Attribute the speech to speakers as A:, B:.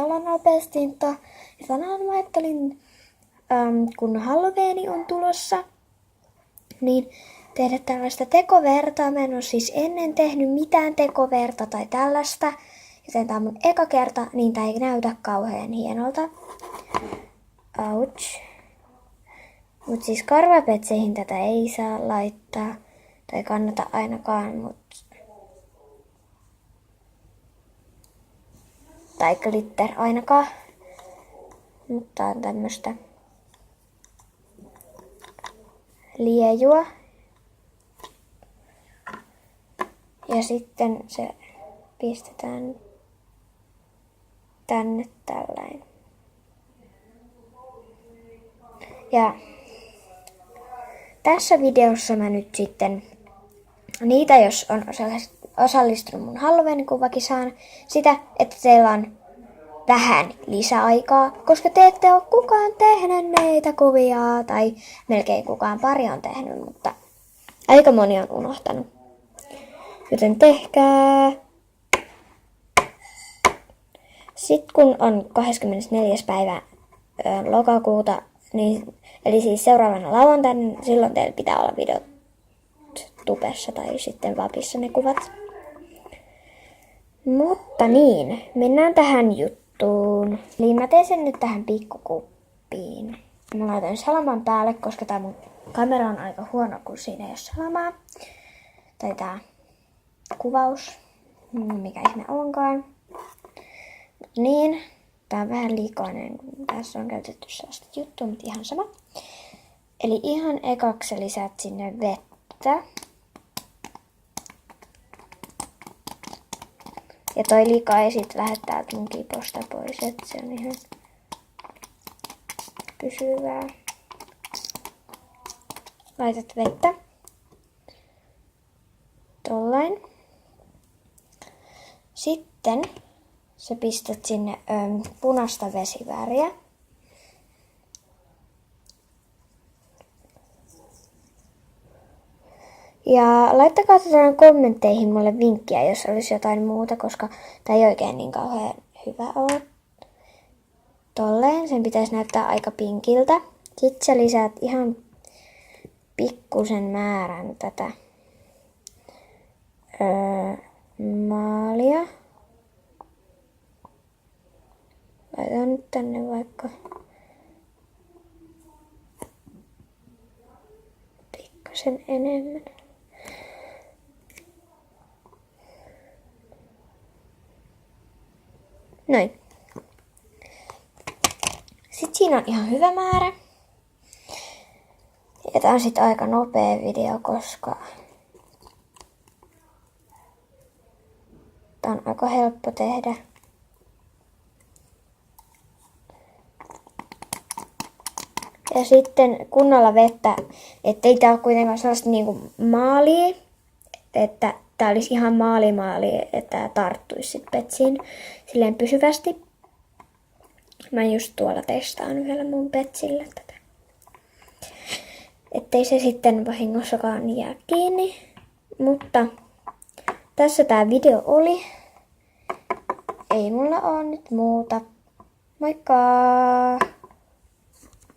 A: todella nopeasti. Ja tänään mä ajattelin, kun Halloweeni on tulossa, niin tehdä tällaista tekovertaa. Mä en ole siis ennen tehnyt mitään tekoverta tai tällaista. Joten tää on mun eka kerta, niin tää ei näytä kauhean hienolta. Ouch. Mut siis karvapetseihin tätä ei saa laittaa. Tai kannata ainakaan, tai glitter ainakaan. Mutta on tämmöstä liejua. Ja sitten se pistetään tänne tällainen. Ja tässä videossa mä nyt sitten, niitä jos on osallistunut mun Halloween-kuvakin, saan sitä, että teillä on vähän lisäaikaa, koska te ette ole kukaan tehnyt näitä kuvia, tai melkein kukaan pari on tehnyt, mutta aika moni on unohtanut. Joten tehkää. Sitten kun on 24. päivä lokakuuta, niin, eli siis seuraavana lauantaina, niin silloin teillä pitää olla videot tubessa tai sitten vapissa ne kuvat. Mutta niin, mennään tähän juttuun. Eli mä teen sen nyt tähän pikkukuppiin. Mä laitan salaman päälle, koska tää mun kamera on aika huono, kun siinä ei ole salamaa. Tai tää kuvaus, mikä ihme onkaan. Niin, tää on vähän likainen, kun tässä on käytetty sellaista juttua, mutta ihan sama. Eli ihan ekaksi lisäät sinne vettä. Ja toi lika ei sit lähde täältä mun kiposta pois, että se on ihan pysyvää. Laitat vettä. Tollain. Sitten sä pistät sinne punaista vesiväriä. Ja laittakaa kommentteihin mulle vinkkiä, jos olisi jotain muuta, koska tää ei oikein niin kauhean hyvä ole. Tolleen, sen pitäisi näyttää aika pinkiltä. Sitten sä lisäät ihan pikkusen määrän tätä maalia. Laitan nyt tänne vaikka pikkasen enemmän. Noin. Sitten siinä on ihan hyvä määrä. Ja tää on sitten aika nopea video, koska tää on aika helppo tehdä. Ja sitten kunnolla vettä, ettei tää ole kuitenkaan sellaista niinku maalia, että tää olisi ihan maali, että tää tarttuisi sit petsiin silleen pysyvästi. Mä just tuolla testaan vielä mun petsillä tätä. Ettei se sitten vahingossakaan jää kiinni. Mutta tässä tää video oli. Ei mulla oo nyt muuta. Moikka!